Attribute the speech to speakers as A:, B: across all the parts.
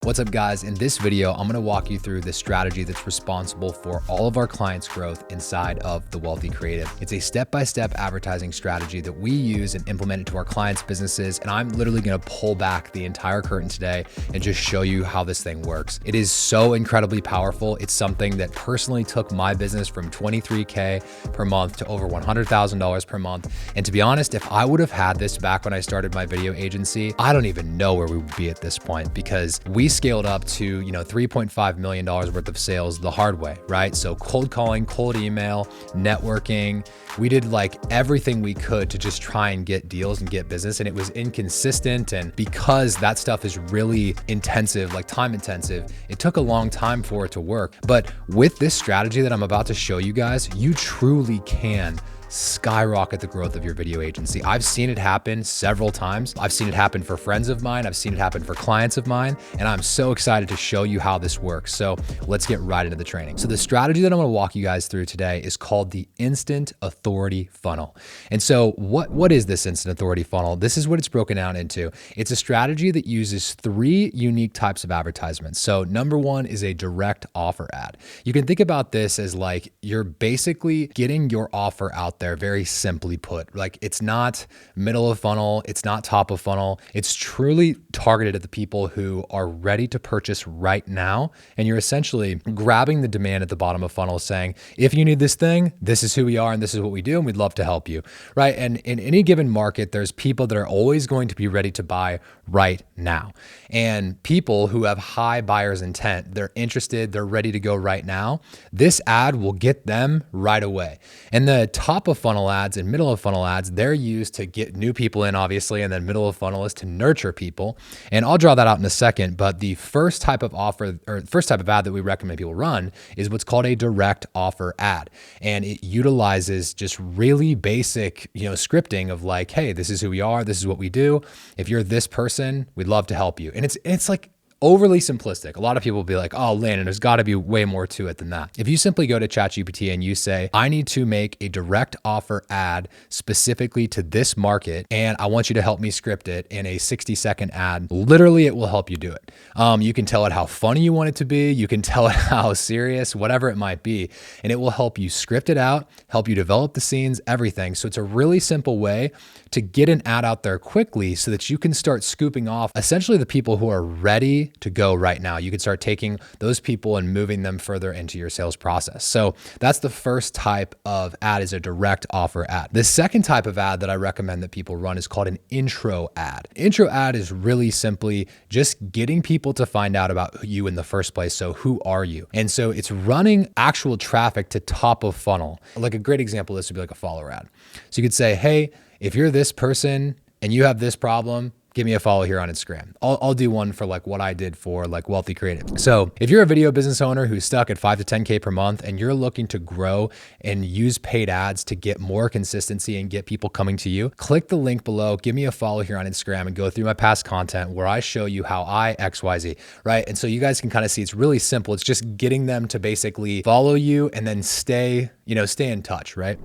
A: What's up guys? In this video, I'm gonna walk you through the strategy that's responsible for all of our clients' growth inside of The Wealthy Creative. It's a step-by-step advertising strategy that we use and implement into our clients' businesses. And I'm literally gonna pull back the entire curtain today and just show you how this thing works. It is so incredibly powerful. It's something that personally took my business from 23K per month to over $100,000 per month. And to be honest, if I would have had this back when I started my video agency, I don't even know where we would be at this point, because we scaled up to, $3.5 million worth of sales the hard way, right? So cold calling, cold email, networking. We did like everything we could to just try and get deals and get business. And it was inconsistent. And because that stuff is really intensive, like time intensive, it took a long time for it to work. But with this strategy that I'm about to show you guys, you truly can skyrocket the growth of your video agency. I've seen it happen several times. I've seen it happen for friends of mine. I've seen it happen for clients of mine. And I'm so excited to show you how this works. So let's get right into the training. So the strategy that I'm gonna walk you guys through today is called the Instant Authority Funnel. And so what is this Instant Authority Funnel? This is what it's broken down into. It's a strategy that uses three unique types of advertisements. So number one is a direct offer ad. You can think about this as like you're basically getting your offer out there, very simply put. Like it's not middle of funnel, it's not top of funnel. It's truly targeted at the people who are ready to purchase right now. And you're essentially grabbing the demand at the bottom of funnel saying, if you need this thing, this is who we are and this is what we do, and we'd love to help you, right? And in any given market, there's people that are always going to be ready to buy right now. And people who have high buyer's intent, they're interested, they're ready to go right now. This ad will get them right away. And the top of funnel ads and middle of funnel ads, they're used to get new people in, obviously, and then middle of funnel is to nurture people. And I'll draw that out in a second, but the first type of offer or first type of ad that we recommend people run is what's called a direct offer ad. And it utilizes just really basic, scripting of like, hey, this is who we are, this is what we do. If you're this person, we'd love to help you. And it's like overly simplistic. A lot of people will be like, oh, Landon, there's got to be way more to it than that. If you simply go to ChatGPT and you say, I need to make a direct offer ad specifically to this market, and I want you to help me script it in a 60-second ad, literally it will help you do it. You can tell it how funny you want it to be. You can tell it how serious, whatever it might be, and it will help you script it out, help you develop the scenes, everything. So it's a really simple way to get an ad out there quickly so that you can start scooping off essentially the people who are ready to go right now. You can start taking those people and moving them further into your sales process. So that's the first type of ad, is a direct offer ad. The second type of ad that I recommend that people run is called an intro ad. Intro ad is really simply just getting people to find out about you in the first place. So who are you? And so it's running actual traffic to top of funnel. Like a great example of this would be like a follower ad. So you could say, hey, if you're this person and you have this problem, give me a follow here on Instagram. I'll do one for like what I did for like Wealthy Creative. So if you're a video business owner who's stuck at 5 to 10K per month and you're looking to grow and use paid ads to get more consistency and get people coming to you, click the link below, give me a follow here on Instagram and go through my past content where I show you how I XYZ, right? And so you guys can kind of see it's really simple. It's just getting them to basically follow you and then stay in touch, right?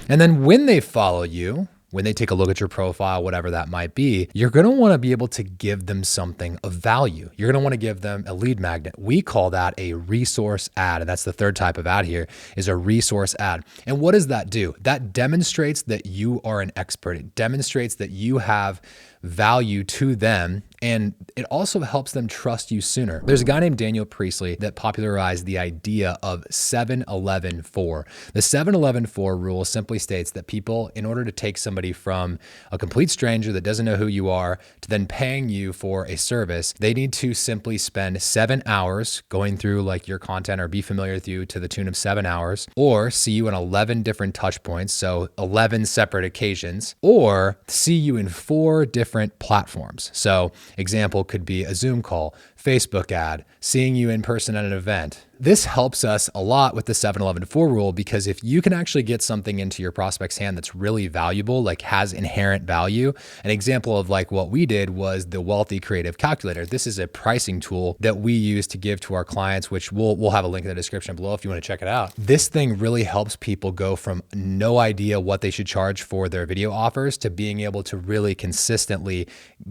A: And then when they follow you, when they take a look at your profile, whatever that might be, you're going to want to be able to give them something of value. You're going to want to give them a lead magnet. We call that a resource ad. And that's the third type of ad here, is a resource ad. And what does that do? That demonstrates that you are an expert. It demonstrates that you have value to them. And it also helps them trust you sooner. There's a guy named Daniel Priestley that popularized the idea of 7-11-4. The 7-11-4 rule simply states that people, in order to take somebody from a complete stranger that doesn't know who you are to then paying you for a service, they need to simply spend 7 hours going through like your content or be familiar with you to the tune of 7 hours, or see you in 11 different touch points, so 11 separate occasions, or see you in 4 different platforms. So example could be a Zoom call, Facebook ad, seeing you in person at an event. This helps us a lot with the 7-11-4 rule, because if you can actually get something into your prospect's hand that's really valuable, like has inherent value, an example of like what we did was the Wealthy Creative Calculator. This is a pricing tool that we use to give to our clients, which we'll have a link in the description below if you want to check it out. This thing really helps people go from no idea what they should charge for their video offers to being able to really consistently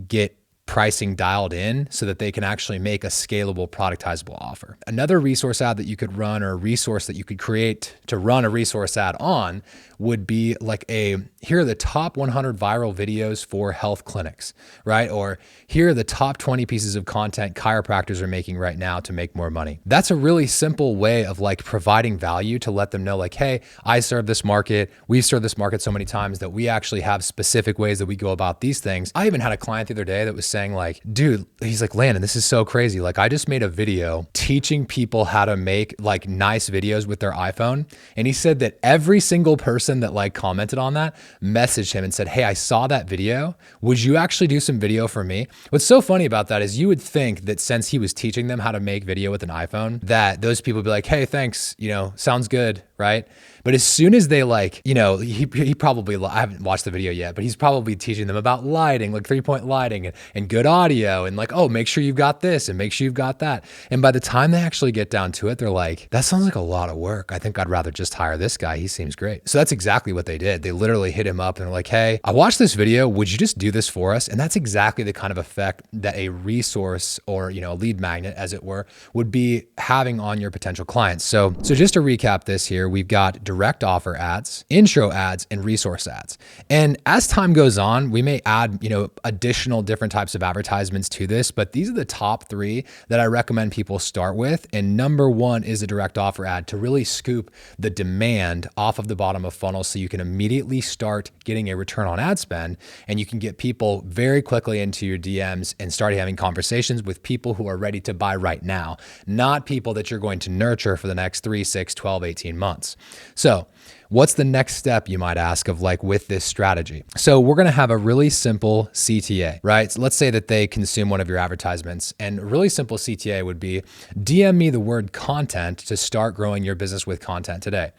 A: get pricing dialed in so that they can actually make a scalable, productizable offer. Another resource ad that you could run, or a resource that you could create to run a resource ad on, would be like here are the top 100 viral videos for health clinics, right? Or here are the top 20 pieces of content chiropractors are making right now to make more money. That's a really simple way of like providing value to let them know like, hey, I serve this market. We've served this market so many times that we actually have specific ways that we go about these things. I even had a client the other day that was saying like, dude, he's like, Landon, this is so crazy. Like I just made a video teaching people how to make like nice videos with their iPhone. And he said that every single person that like commented on that messaged him and said, hey, I saw that video. Would you actually do some video for me? What's so funny about that is you would think that since he was teaching them how to make video with an iPhone, that those people would be like, hey, thanks, sounds good, right? But as soon as they like, he probably, I haven't watched the video yet, but he's probably teaching them about lighting, like 3-point lighting and good audio and like, oh, make sure you've got this and make sure you've got that. And by the time they actually get down to it, they're like, that sounds like a lot of work. I think I'd rather just hire this guy. He seems great. So that's exactly what they did. They literally hit him up and they're like, hey, I watched this video. Would you just do this for us? And that's exactly the kind of effect that a resource or, a lead magnet, as it were, would be having on your potential clients. So just to recap this here, we've got direct offer ads, intro ads, and resource ads. And as time goes on, we may add, additional different types of advertisements to this, but these are the top 3 that I recommend people start with. And number 1 is a direct offer ad to really scoop the demand off of the bottom of funnel so you can immediately start getting a return on ad spend, and you can get people very quickly into your DMs and start having conversations with people who are ready to buy right now, not people that you're going to nurture for the next 3, 6, 12, 18 months. So what's the next step, you might ask, of like with this strategy? So we're going to have a really simple CTA, right? So let's say that they consume one of your advertisements, and a really simple CTA would be DM me the word content to start growing your business with content today.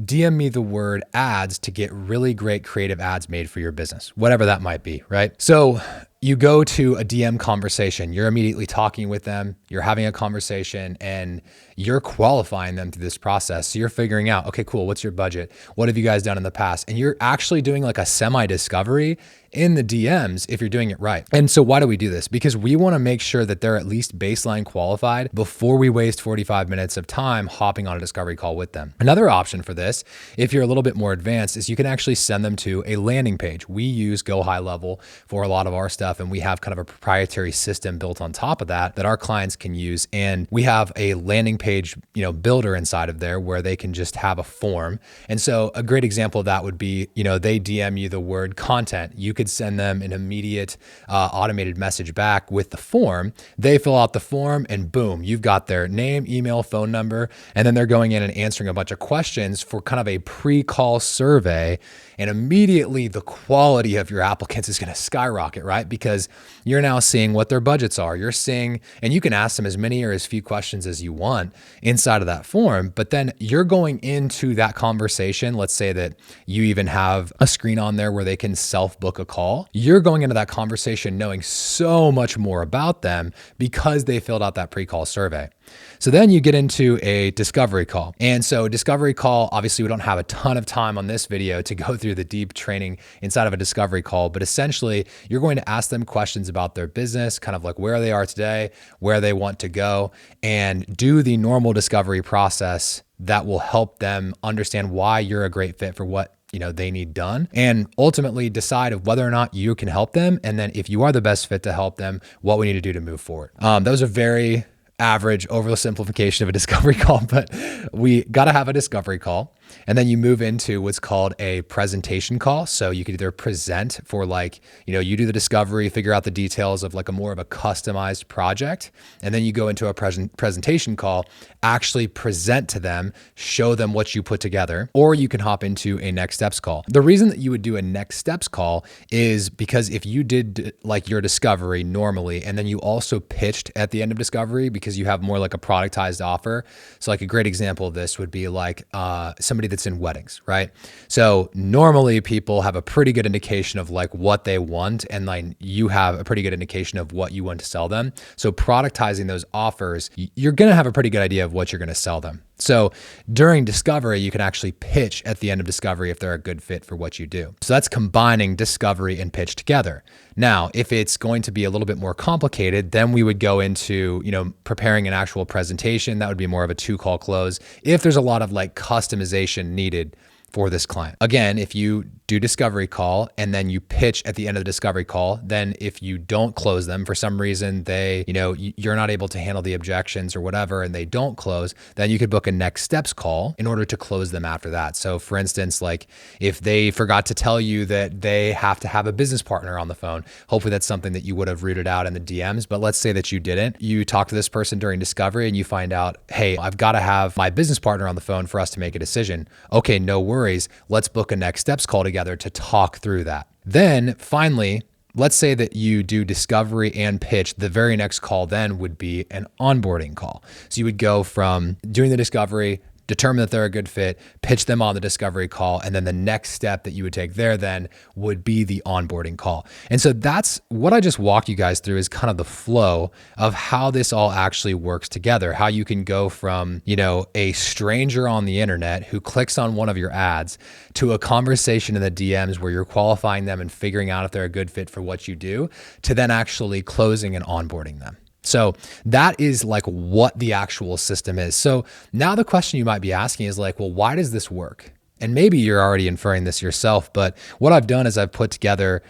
A: DM me the word ads to get really great creative ads made for your business, whatever that might be, right? So you go to a DM conversation, you're immediately talking with them, you're having a conversation, and you're qualifying them through this process. So you're figuring out, okay, cool, what's your budget? What have you guys done in the past? And you're actually doing like a semi-discovery in the DMs if you're doing it right. And so why do we do this? Because we want to make sure that they're at least baseline qualified before we waste 45 minutes of time hopping on a discovery call with them. Another option for this, if you're a little bit more advanced, is you can actually send them to a landing page. We use Go High Level for a lot of our stuff, and we have kind of a proprietary system built on top of that our clients can use. And we have a landing page, builder inside of there where they can just have a form. And so a great example of that would be, they DM you the word content. You could send them an immediate automated message back with the form. They fill out the form and boom, you've got their name, email, phone number, and then they're going in and answering a bunch of questions for kind of a pre-call survey. And immediately the quality of your applicants is going to skyrocket, right? Because you're now seeing what their budgets are. You're seeing, and you can ask them as many or as few questions as you want inside of that form, but then you're going into that conversation. Let's say that you even have a screen on there where they can self-book a call. You're going into that conversation knowing so much more about them because they filled out that pre-call survey. So then you get into a discovery call. And so discovery call, obviously we don't have a ton of time on this video to go through the deep training inside of a discovery call, but essentially you're going to ask them questions about their business, kind of like where they are today, where they want to go, and do the normal discovery process that will help them understand why you're a great fit for what they need done, and ultimately decide of whether or not you can help them. And then if you are the best fit to help them, what we need to do to move forward. Those are very average oversimplification of a discovery call, but we got to have a discovery call. And then you move into what's called a presentation call. So you could either present for you do the discovery, figure out the details of a more of a customized project. And then you go into a presentation call, actually present to them, show them what you put together, or you can hop into a next steps call. The reason that you would do a next steps call is because if you did your discovery normally, and then you also pitched at the end of discovery because you have more like a productized offer. So a great example of this would be somebody that's in weddings, right? So normally people have a pretty good indication of what they want, and you have a pretty good indication of what you want to sell them. So productizing those offers, you're going to have a pretty good idea of what you're going to sell them. So during discovery, you can actually pitch at the end of discovery if they're a good fit for what you do. So that's combining discovery and pitch together. Now, if it's going to be a little bit more complicated, then we would go into, preparing an actual presentation. That would be more of a 2-call close if there's a lot of like customization needed for this client. Again, if you do discovery call and then you pitch at the end of the discovery call, then if you don't close them for some reason, you're not able to handle the objections or whatever, and they don't close, then you could book a next steps call in order to close them after that. So for instance, like if they forgot to tell you that they have to have a business partner on the phone, hopefully that's something that you would have rooted out in the DMs, but let's say that you didn't. You talk to this person during discovery and you find out, hey, I've got to have my business partner on the phone for us to make a decision. Okay, no worries. Let's book a next steps call together to talk through that. Then finally, let's say that you do discovery and pitch. The very next call then would be an onboarding call. So you would go from doing the discovery, determine that they're a good fit, pitch them on the discovery call, and then the next step that you would take there then would be the onboarding call. And so that's what I just walked you guys through, is kind of the flow of how this all actually works together, how you can go from, a stranger on the internet who clicks on one of your ads to a conversation in the DMs where you're qualifying them and figuring out if they're a good fit for what you do, to then actually closing and onboarding them. So that is like what the actual system is. So now the question you might be asking is like, well, why does this work? And maybe you're already inferring this yourself, but what I've done is I've put together,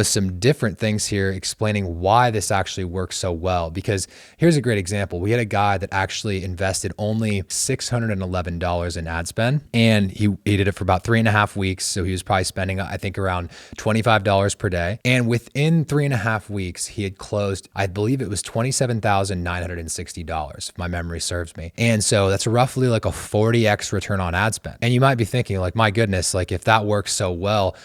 A: some different things here explaining why this actually works so well. Because here's a great example. We had a guy that actually invested only $611 in ad spend, and he did it for about 3.5 weeks. So he was probably spending, I think, around $25 per day. And within 3.5 weeks, he had closed, I believe it was $27,960, if my memory serves me. And so that's roughly like a 40x return on ad spend. And you might be thinking like, my goodness, like if that works so well,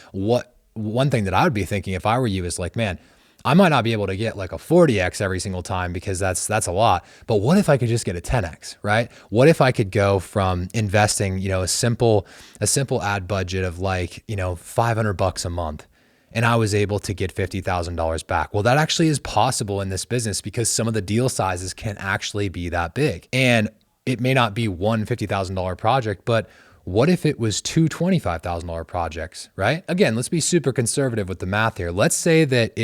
A: one thing that I would be thinking if I were you is like, man, I might not be able to get like a 40x every single time because that's a lot. But what if I could just get a 10x, right? What if I could go from investing, a simple ad budget of like, $500 a month, and I was able to get $50,000 back? Well, that actually is possible in this business because some of the deal sizes can actually be that big. And it may not be one $50,000 project, but what if it was two $25,000 projects, right? Again, let's be super conservative with the math here. Let's say that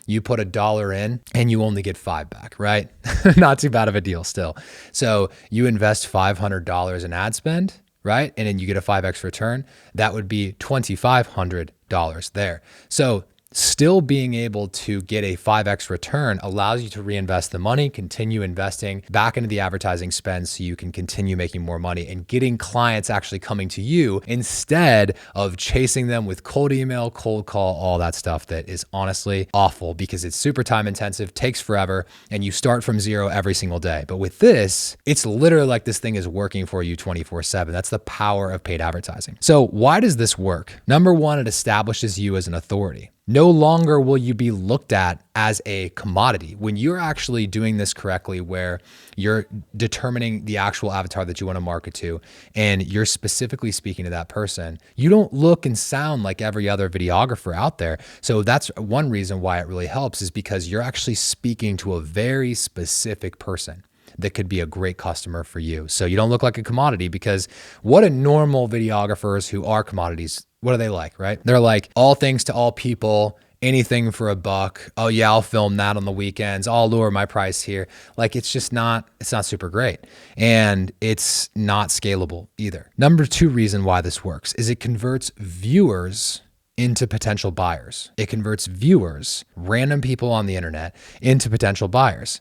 A: you put $1 in and you only get $5 back, right? Not too bad of a deal still. So you invest $500 in ad spend, right? And then you get a 5x return. That would be $2,500 there. So still being able to get a 5x return allows you to reinvest the money, continue investing back into the advertising spend so you can continue making more money and getting clients actually coming to you instead of chasing them with cold email, cold call, all that stuff that is honestly awful because it's super time intensive, takes forever, and you start from zero every single day. But with this, it's literally like this thing is working for you 24/7. That's the power of paid advertising. So why does this work? Number one, it establishes you as an authority. No longer will you be looked at as a commodity. When you're actually doing this correctly, where you're determining the actual avatar that you want to market to, and you're specifically speaking to that person, you don't look and sound like every other videographer out there. So that's one reason why it really helps, is because you're actually speaking to a very specific person that could be a great customer for you. So you don't look like a commodity, because what a normal videographers who are commodities, what are they like, right? They're like all things to all people, anything for $1. Oh yeah, I'll film that on the weekends. I'll lower my price here. Like it's not super great. And it's not scalable either. Number two reason why this works is it converts viewers into potential buyers. It converts viewers, random people on the internet, into potential buyers.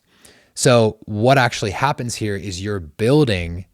A: So what actually happens here is you're building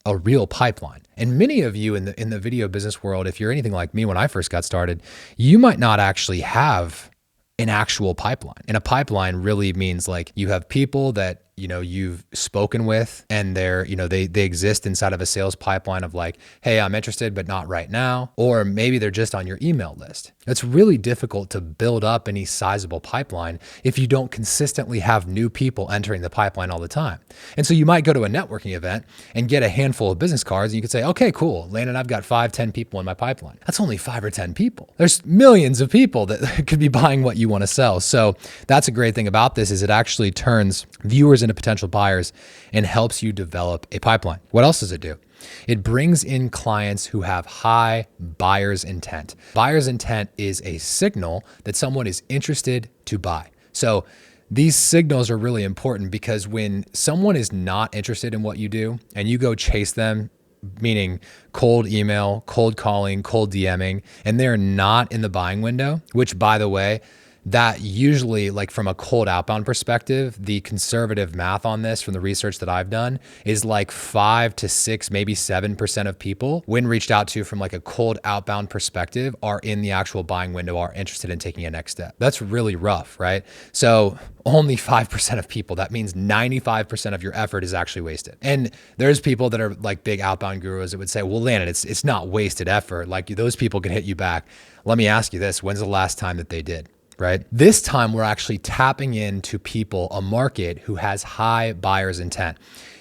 A: a real pipeline. And many of you in the video business world, if you're anything like me when I first got started, you might not actually have an actual pipeline. And a pipeline really means like you have people that you've spoken with, and they exist inside of a sales pipeline of like, hey, I'm interested, but not right now. Or maybe they're just on your email list. It's really difficult to build up any sizable pipeline if you don't consistently have new people entering the pipeline all the time. And so you might go to a networking event and get a handful of business cards, and you could say, okay, cool, Landon, I've got 5-10 people in my pipeline. That's only 5 or 10 people. There's millions of people that could be buying what you want to sell. So that's a great thing about this, is it actually turns viewers into into potential buyers and helps you develop a pipeline. What else does it do? It brings in clients who have high buyer's intent. Buyer's intent is a signal that someone is interested to buy. So these signals are really important because when someone is not interested in what you do and you go chase them, meaning cold email, cold calling, cold DMing, and they're not in the buying window, which by the way, that usually, like from a cold outbound perspective, the conservative math on this from the research that I've done is like 5 to 6, maybe 7% of people when reached out to from like a cold outbound perspective are in the actual buying window, are interested in taking a next step. That's really rough, right? So only 5% of people, that means 95% of your effort is actually wasted. And there's people that are like big outbound gurus that would say, well, Landon, it's not wasted effort. Like those people can hit you back. Let me ask you this, when's the last time that they did? Right? This time we're actually tapping into people, a market who has high buyer's intent.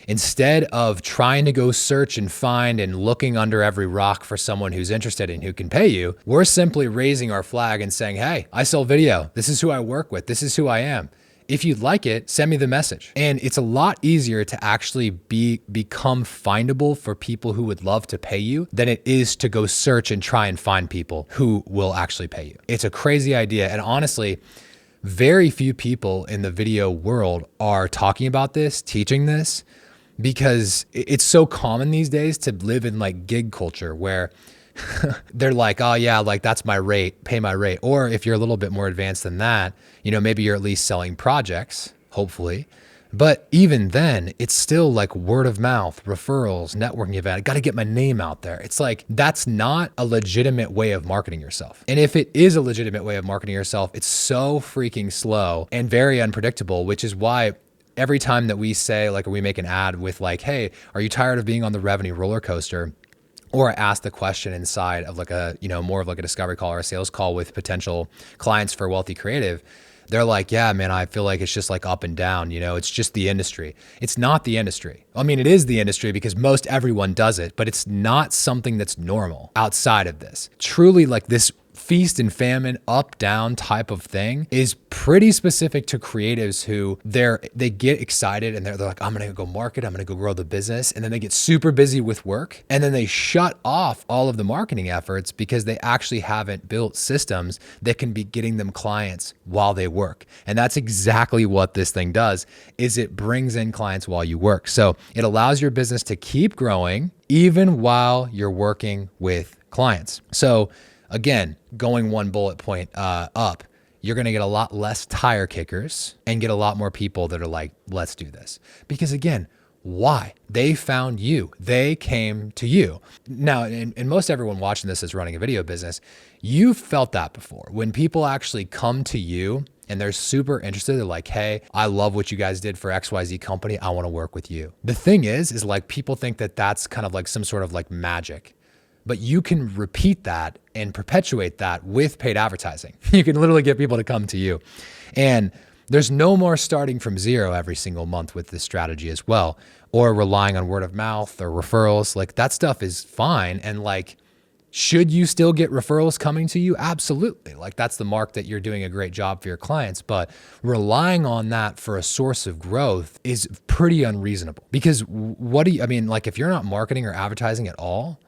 A: Instead of trying to go search and find and looking under every rock for someone who's interested and who can pay you, we're simply raising our flag and saying, hey, I sell video. This is who I work with. This is who I am. If you'd like it, send me the message. And it's a lot easier to actually become findable for people who would love to pay you than it is to go search and try and find people who will actually pay you. It's a crazy idea. And honestly, very few people in the video world are talking about this, teaching this, because it's so common these days to live in like gig culture where they're like, oh yeah, like that's my rate, pay my rate. Or if you're a little bit more advanced than that, maybe you're at least selling projects, hopefully. But even then, it's still like word of mouth, referrals, networking event. I got to get my name out there. It's like, that's not a legitimate way of marketing yourself. And if it is a legitimate way of marketing yourself, it's so freaking slow and very unpredictable, which is why every time that we say, like, or we make an ad with like, hey, are you tired of being on the revenue roller coaster? Or ask the question inside of like a, more of like a discovery call or a sales call with potential clients for Wealthy Creative. They're like, yeah, man, I feel like it's just like up and down, it's just the industry. It's not the industry. I mean, it is the industry because most everyone does it, but it's not something that's normal outside of this. Truly, like this feast and famine, up, down type of thing is pretty specific to creatives who they get excited and they're like, I'm going to go market, I'm going to go grow the business. And then they get super busy with work and then they shut off all of the marketing efforts because they actually haven't built systems that can be getting them clients while they work. And that's exactly what this thing does, is it brings in clients while you work. So it allows your business to keep growing even while you're working with clients. So again, going one bullet point up, you're going to get a lot less tire kickers and get a lot more people that are like, let's do this. Because again, why? They found you. They came to you. Now, and most everyone watching this is running a video business. You've felt that before. When people actually come to you and they're super interested, they're like, hey, I love what you guys did for XYZ company. I want to work with you. The thing is like people think that that's kind of like some sort of like magic. But you can repeat that and perpetuate that with paid advertising. You can literally get people to come to you. And there's no more starting from zero every single month with this strategy as well, or relying on word of mouth or referrals. Like that stuff is fine. And like, should you still get referrals coming to you? Absolutely. Like that's the mark that you're doing a great job for your clients. But relying on that for a source of growth is pretty unreasonable. Because like if you're not marketing or advertising at all,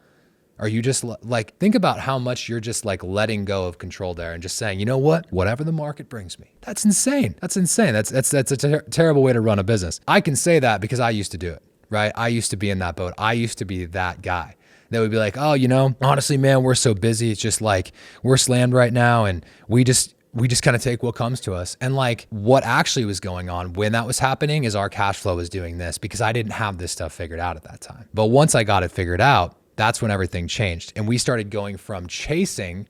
A: are you just like, think about how much you're just like letting go of control there and just saying, you know what, whatever the market brings me. That's insane. That's insane. That's a terrible way to run a business. I can say that because I used to do it, right? I used to be in that boat. I used to be that guy that would be like, oh, honestly, man, we're so busy. It's just like we're slammed right now. And we just kind of take what comes to us. And like what actually was going on when that was happening is our cash flow was doing this because I didn't have this stuff figured out at that time. But once I got it figured out, that's when everything changed. And we started going from chasing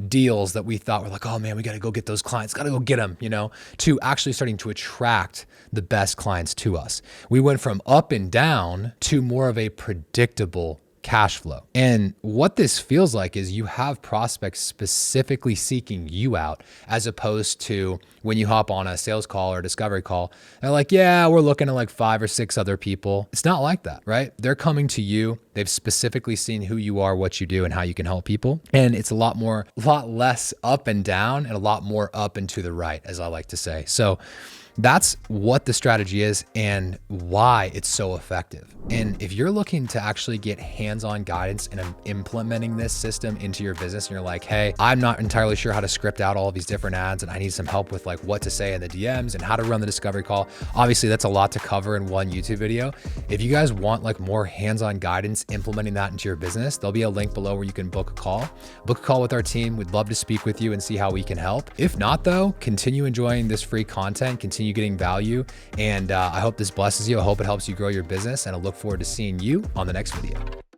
A: deals that we thought were like, oh man, we got to go get those clients, got to go get them, to actually starting to attract the best clients to us. We went from up and down to more of a predictable cash flow. And what this feels like is you have prospects specifically seeking you out, as opposed to when you hop on a sales call or a discovery call, they're like, yeah, we're looking at like 5 or 6 other people. It's not like that, right? They're coming to you. They've specifically seen who you are, what you do, and how you can help people. And it's a lot less up and down and a lot more up and to the right, as I like to say. So That's what the strategy is and why it's so effective. And if you're looking to actually get hands-on guidance and implementing this system into your business, and you're like, hey, I'm not entirely sure how to script out all of these different ads, and I need some help with like what to say in the DMs and how to run the discovery call. Obviously, that's a lot to cover in one YouTube video. If you guys want like more hands-on guidance implementing that into your business, there'll be a link below where you can book a call. Book a call with our team. We'd love to speak with you and see how we can help. If not though, continue enjoying this free content, continue getting value. And I hope this blesses you. I hope it helps you grow your business, and I look forward to seeing you on the next video.